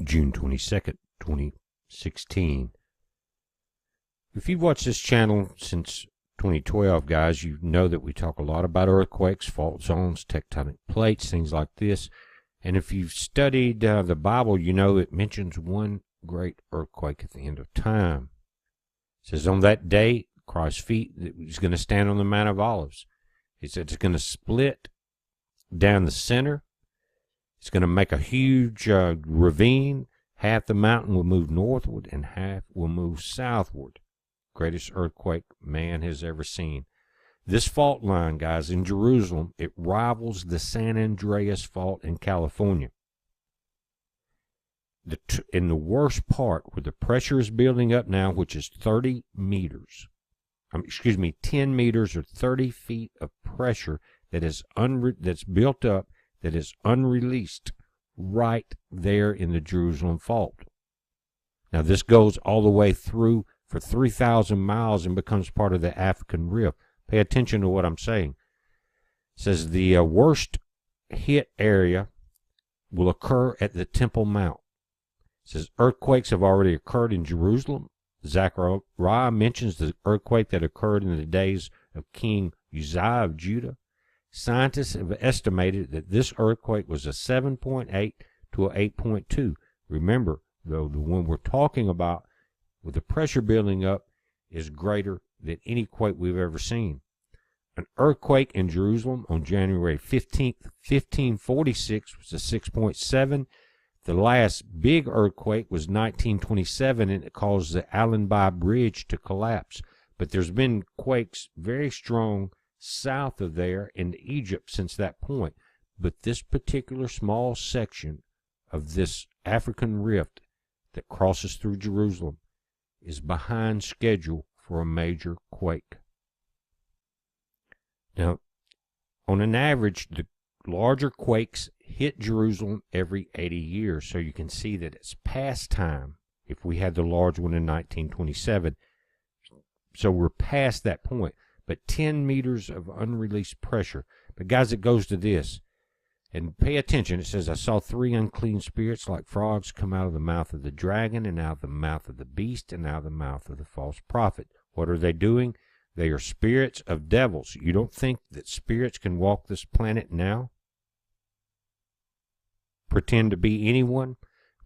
June 22nd, 2016. If you've watched this channel since 2012, guys, you know that we talk a lot about earthquakes, fault zones, tectonic plates, things like this. And if you've studied the Bible, you know it mentions one great earthquake at the end of time. It says, on that day, Christ's feet is going to stand on the Mount of Olives. He said it's going to split down the center. It's going to make a huge ravine. Half the mountain will move northward and half will move southward. Greatest earthquake man has ever seen. This fault line, guys, in Jerusalem, it rivals the San Andreas Fault in California. In the worst part, where the pressure is building up now, which is 30 meters, 10 meters or 30 feet of pressure that is that's built up, that is unreleased, right there in the Jerusalem Fault. Now, this goes all the way through for 3,000 miles and becomes part of the African Rift. Pay attention to what I'm saying. It says the worst hit area will occur at the Temple Mount. It says earthquakes have already occurred in Jerusalem. Zechariah mentions the earthquake that occurred in the days of King Uzziah of Judah. Scientists have estimated that this earthquake was a 7.8 to a 8.2. Remember, though, the one we're talking about with the pressure building up is greater than any quake we've ever seen. An earthquake in Jerusalem on January 15th, 1546 was a 6.7. The last big earthquake was 1927, and it caused the Allenby Bridge to collapse. But there's been quakes very strong south of there in Egypt since that point. But this particular small section of this African rift that crosses through Jerusalem is behind schedule for a major quake. Now, on an average, the larger quakes hit Jerusalem every 80 years, so you can see that it's past time if we had the large one in 1927. So we're past that point. But 10 meters of unreleased pressure. But guys, it goes to this. And pay attention. It says, I saw 3 unclean spirits like frogs come out of the mouth of the dragon and out of the mouth of the beast and out of the mouth of the false prophet. What are they doing? They are spirits of devils. You don't think that spirits can walk this planet now? Pretend to be anyone?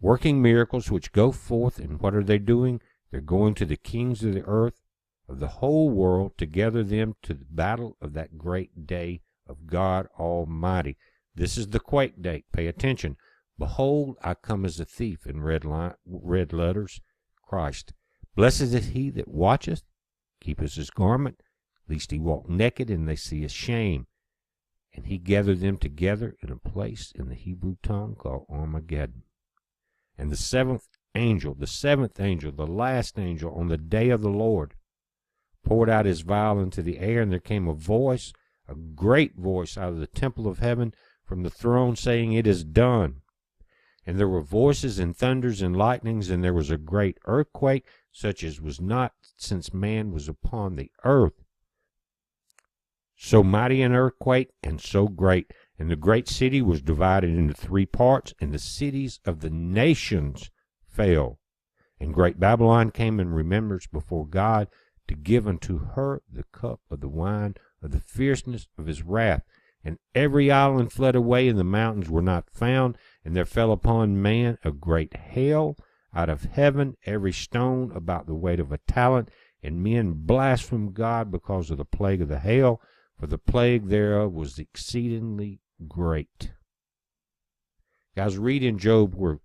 Working miracles which go forth, and what are they doing? They're going to the kings of the earth, of the whole world, to gather them to the battle of that great day of God Almighty. This is the quake date. Pay attention. Behold, I come as a thief, in red letters, Christ. Blessed is he that watcheth, keepeth his garment, lest he walk naked, and they see his shame. And he gathered them together in a place in the Hebrew tongue called Armageddon. And the seventh angel, the last angel, on the day of the Lord, poured out his vial into the air, and there came a voice, a great voice out of the temple of heaven from the throne, saying, It is done. And there were voices and thunders and lightnings, and there was a great earthquake, such as was not since man was upon the earth. So mighty an earthquake, and so great. And the great city was divided into 3 parts, and the cities of the nations fell. And great Babylon came in remembrance before God, to give unto her the cup of the wine of the fierceness of his wrath. And every island fled away, and the mountains were not found. And there fell upon man a great hail out of heaven, every stone about the weight of a talent. And men blasphemed God because of the plague of the hail, for the plague thereof was exceedingly great. Guys, read in Job where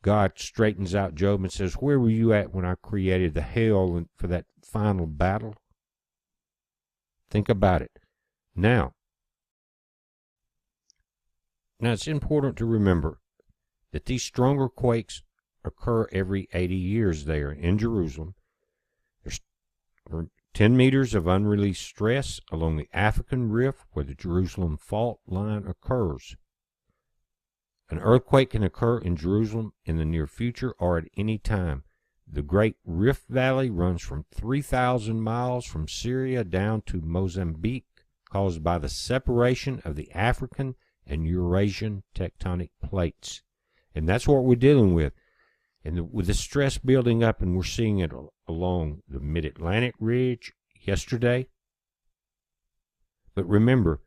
God straightens out Job and says, where were you at when I created the hail for that final battle? Think about it. Now, it's important to remember that these stronger quakes occur every 80 years there in Jerusalem. There's 10 meters of unreleased stress along the African Rift where the Jerusalem fault line occurs. An earthquake can occur in Jerusalem in the near future or at any time. The Great Rift Valley runs from 3,000 miles from Syria down to Mozambique, caused by the separation of the African and Eurasian tectonic plates. And that's what we're dealing with. And with the stress building up, and we're seeing it along the mid-Atlantic ridge yesterday. But remember,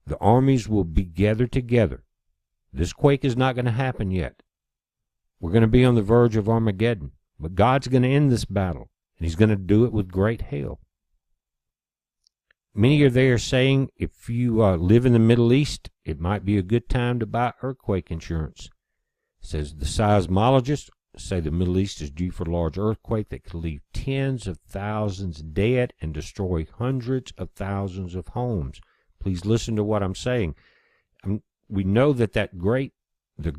the armies will be gathered together. This quake is not going to happen yet. We're going to be on the verge of Armageddon. But God's going to end this battle, and he's going to do it with great hail. Many are there saying if you live in the Middle East, it might be a good time to buy earthquake insurance. It says the seismologists say the Middle East is due for a large earthquake that could leave tens of thousands dead and destroy hundreds of thousands of homes. Please listen to what I'm saying. We know that the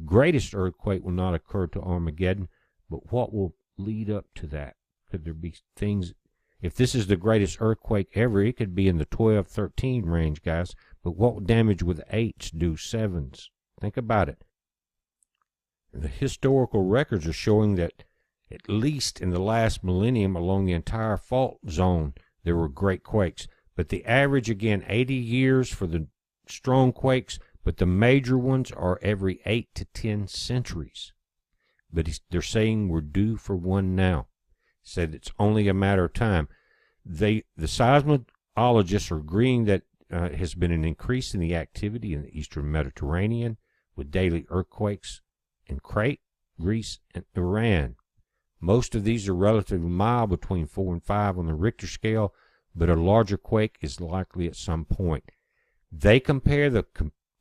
greatest earthquake will not occur to Armageddon, but what will lead up to that? Could there be things? If this is the greatest earthquake ever, it could be in the 12, 13 range, guys. But what damage would 8s do, 7s? Think about it. The historical records are showing that at least in the last millennium, along the entire fault zone, there were great quakes. But the average, again, 80 years for the strong quakes, but the major ones are every 8 to 10 centuries. But they're saying we're due for one now. Said it's only a matter of time. The seismologists are agreeing that has been an increase in the activity in the eastern Mediterranean with daily earthquakes in Crete, Greece, and Iran. Most of these are relatively mild, between 4 and 5 on the Richter scale, but a larger quake is likely at some point. They compare the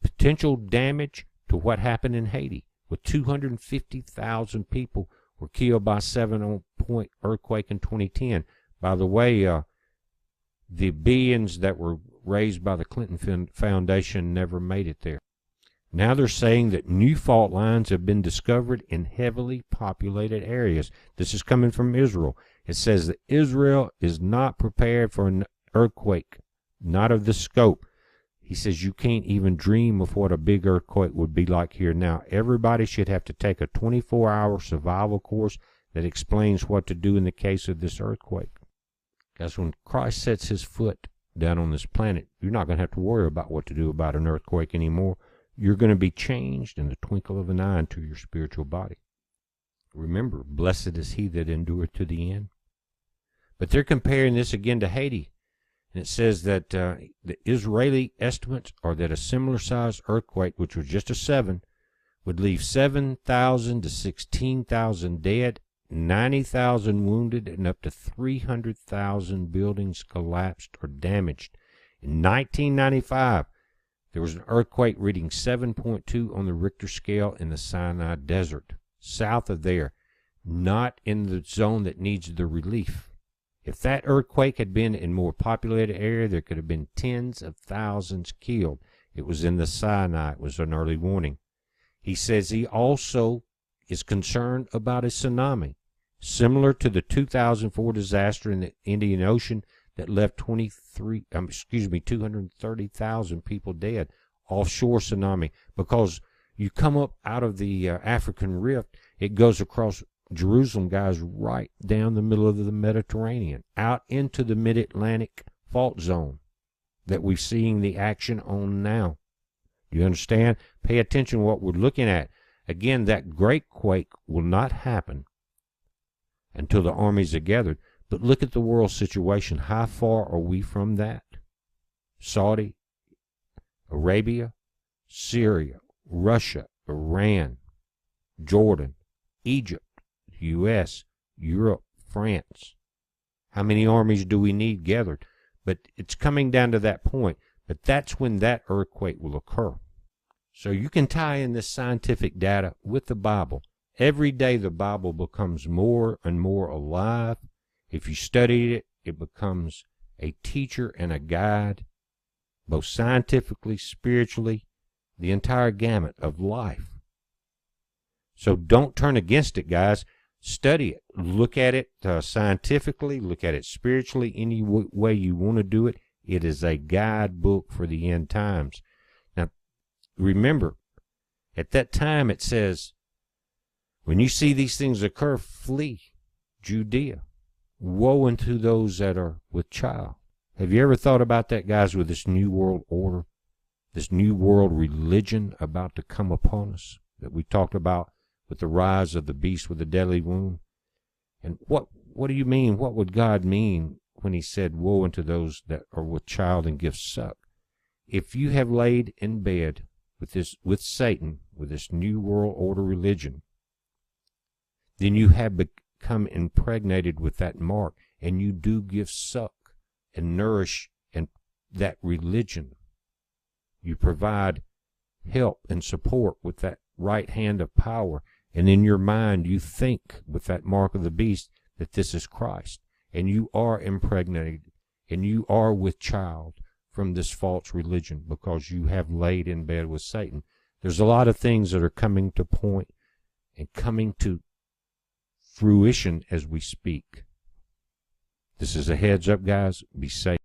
potential damage to what happened in Haiti, with 250,000 people were killed by a 7-point earthquake in 2010. By the way, the billions that were raised by the Clinton Foundation never made it there. Now they're saying that new fault lines have been discovered in heavily populated areas. This is coming from Israel. It says that Israel is not prepared for an earthquake, not of this scope. He says you can't even dream of what a big earthquake would be like here now. Everybody should have to take a 24-hour survival course that explains what to do in the case of this earthquake. Because when Christ sets his foot down on this planet, you're not going to have to worry about what to do about an earthquake anymore. You're going to be changed in the twinkle of an eye into your spiritual body. Remember, blessed is he that endureth to the end. But they're comparing this again to Haiti. And it says that the Israeli estimates are that a similar sized earthquake, which was just a 7, would leave 7,000 to 16,000 dead, 90,000 wounded, and up to 300,000 buildings collapsed or damaged. In 1995, there was an earthquake reading 7.2 on the Richter scale in the Sinai Desert, south of there, not in the zone that needs the relief. If that earthquake had been in a more populated area, there could have been tens of thousands killed. It was in the Sinai. It was an early warning. He says he also is concerned about a tsunami, similar to the 2004 disaster in the Indian Ocean that left 230,000 people dead. Offshore tsunami, because you come up out of the African Rift, it goes across Jerusalem, guys, right down the middle of the Mediterranean, out into the mid-Atlantic fault zone that we're seeing the action on now. Do you understand? Pay attention to what we're looking at. Again, that great quake will not happen until the armies are gathered. But look at the world situation. How far are we from that? Saudi Arabia, Syria, Russia, Iran, Jordan, Egypt, U.S., Europe, France. How many armies do we need gathered? But it's coming down to that point. But that's when that earthquake will occur. So you can tie in this scientific data with the Bible. Every day the Bible becomes more and more alive. If you study it, it becomes a teacher and a guide, both scientifically, spiritually, the entire gamut of life. So don't turn against it, guys. Study it. Look at it scientifically. Look at it spiritually. Any way you want to do it. It is a guidebook for the end times. Now, remember, at that time it says, when you see these things occur, flee Judea. Woe unto those that are with child. Have you ever thought about that, guys, with this new world order, this new world religion about to come upon us? that we talked about with the rise of the beast with the deadly wound. And what do you mean? What would God mean when he said, woe unto those that are with child and give suck? If you have laid in bed with Satan, with this new world order religion, then you have become impregnated with that mark, and you do give suck and nourish and that religion. You provide help and support with that right hand of power, and in your mind you think with that mark of the beast that this is Christ, and you are impregnated, and you are with child from this false religion because you have laid in bed with Satan. There's a lot of things that are coming to point and coming to fruition as we speak. This is a heads up, guys. Be safe.